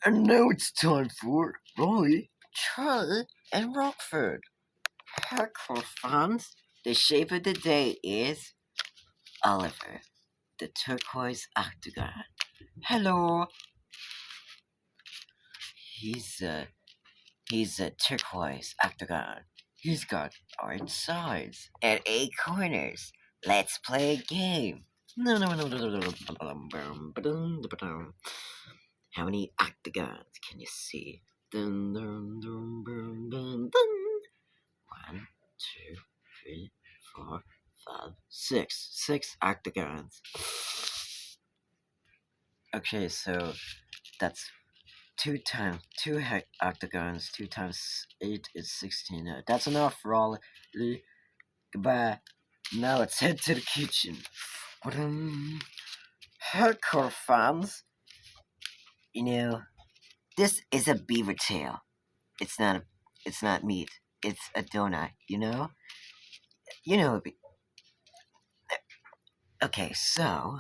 And now it's time for Rolly, Charlie, and Rockford. Hardcore fans, the shape of the day is Oliver, the turquoise octagon. Hello. He's a turquoise octagon. He's got orange sides and 8 corners. Let's play a game. No. How many octagons can you see? Dun, dun, dun, dun, dun, dun. 1, 2, 3, 4, 5, 6. 6 octagons. Okay, so that's 2 octagons. 2 times 8 is 16. That's enough for all. Goodbye. Now let's head to the kitchen. Hardcore fans, this is a beaver tail. It's not meat. It's a donut. Okay, so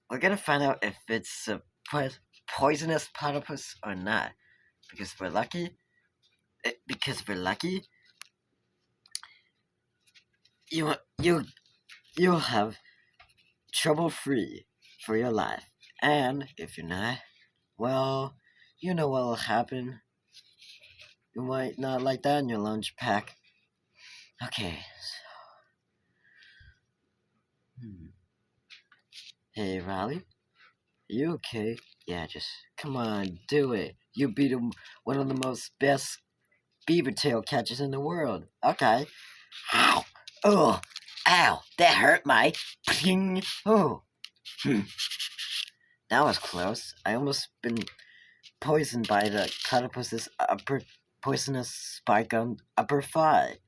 we're gonna find out if it's a poisonous platypus or not, because we're lucky. You'll have trouble free for your life, and if you're not, well, you know what'll happen. You might not like that in your lunch pack. Okay. Hey, Riley, you okay? Yeah, just come on, do it. You beat one of the most best beaver tail catchers in the world. Okay. Ow! Oh! Ow! That hurt, Mike. Oh. That was close. I almost been poisoned by the platypus's poisonous spike on upper thigh.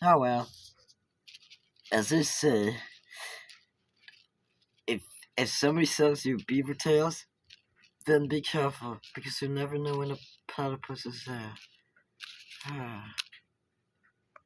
Oh well. As they say, if somebody sells you beaver tails, then be careful, because you never know when a platypus is there.